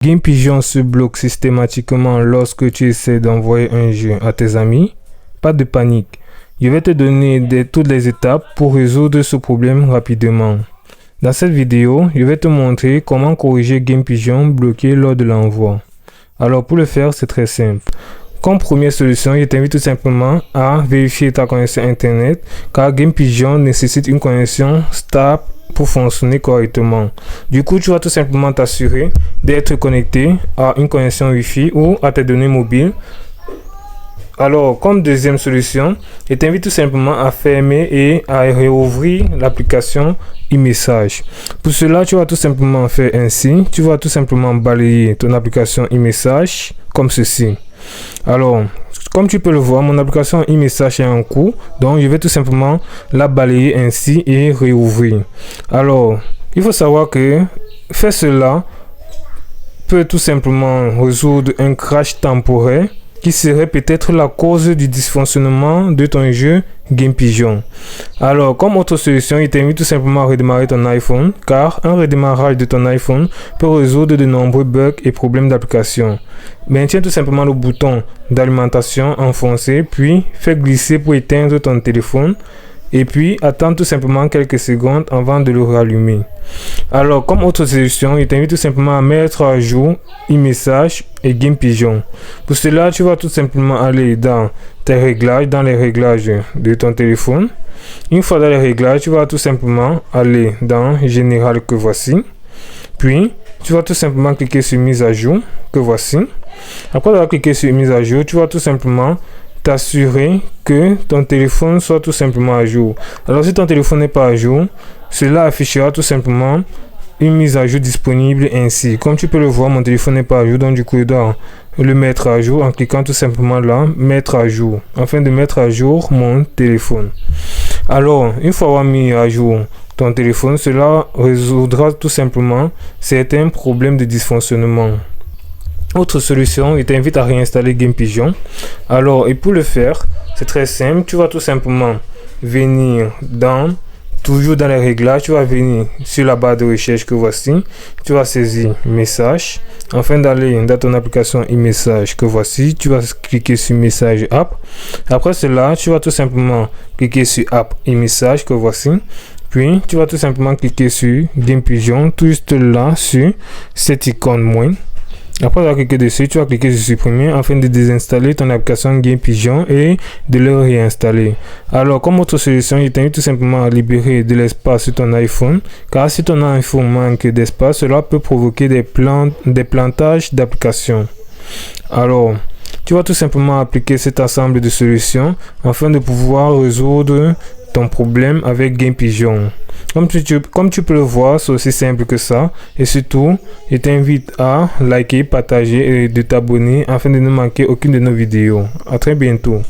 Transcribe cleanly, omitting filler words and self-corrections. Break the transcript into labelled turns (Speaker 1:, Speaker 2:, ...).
Speaker 1: Game Pigeon se bloque systématiquement lorsque tu essaies d'envoyer un jeu à tes amis. Pas de panique. Je vais te donner toutes les étapes pour résoudre ce problème rapidement. Dans cette vidéo, je vais te montrer comment corriger Game Pigeon bloqué lors de l'envoi. Alors pour le faire, c'est très simple. Comme première solution, je t'invite tout simplement à vérifier ta connexion internet car Game Pigeon nécessite une connexion stable pour fonctionner correctement. Du coup, tu vas tout simplement t'assurer d'être connecté à une connexion Wi-Fi ou à tes données mobiles. Alors, comme deuxième solution, je t'invite tout simplement à fermer et à réouvrir l'application e-message. Pour cela, tu vas tout simplement faire ainsi. Tu vas tout simplement balayer ton application e-message comme ceci. Alors, comme tu peux le voir, mon application e-message est en cours, donc je vais tout simplement la balayer ainsi et réouvrir. Alors, il faut savoir que faire cela peut tout simplement résoudre un crash temporaire qui serait peut-être la cause du dysfonctionnement de ton jeu Game Pigeon. Alors, comme autre solution, il t'invite tout simplement à redémarrer ton iPhone, car un redémarrage de ton iPhone peut résoudre de nombreux bugs et problèmes d'application. Maintiens tout simplement le bouton d'alimentation enfoncé, puis fais glisser pour éteindre ton téléphone, et puis attends tout simplement quelques secondes avant de le rallumer. Alors, comme autre solution, il t'invite tout simplement à mettre à jour e-message et Game Pigeon. Pour cela, tu vas tout simplement aller dans tes réglages, dans les réglages de ton téléphone. Une fois dans les réglages, tu vas tout simplement aller dans Général que voici. Puis, tu vas tout simplement cliquer sur mise à jour que voici. Après avoir cliqué sur mise à jour, tu vas tout simplement t'assurer que ton téléphone soit tout simplement à jour. Alors si ton téléphone n'est pas à jour, cela affichera tout simplement une mise à jour disponible ainsi. Comme tu peux le voir, mon téléphone n'est pas à jour, donc du coup je dois le mettre à jour en cliquant tout simplement là, mettre à jour, afin de mettre à jour mon téléphone. Alors, une fois avoir mis à jour ton téléphone, cela résoudra tout simplement certains problèmes de dysfonctionnement. Autre solution, il t'invite à réinstaller Game Pigeon. Alors, et pour le faire, c'est très simple. Tu vas tout simplement venir toujours dans les réglages, tu vas venir sur la barre de recherche que voici. Tu vas saisir message. Afin d'aller dans ton application e-message que voici, tu vas cliquer sur message app. Après cela, tu vas tout simplement cliquer sur app e-message que voici. Puis, tu vas tout simplement cliquer sur Game Pigeon, tout juste là sur cette icône moins. Après avoir cliqué dessus, tu vas cliquer sur supprimer afin de désinstaller ton application Game Pigeon et de le réinstaller. Alors, comme autre solution, je t'invite tout simplement à libérer de l'espace sur ton iPhone, car si ton iPhone manque d'espace, cela peut provoquer des plantages d'applications. Alors, tu vas tout simplement appliquer cet ensemble de solutions afin de pouvoir résoudre ton problème avec Game Pigeon. Comme tu peux le voir, c'est aussi simple que ça. Et surtout, je t'invite à liker, partager et de t'abonner afin de ne manquer aucune de nos vidéos. À très bientôt.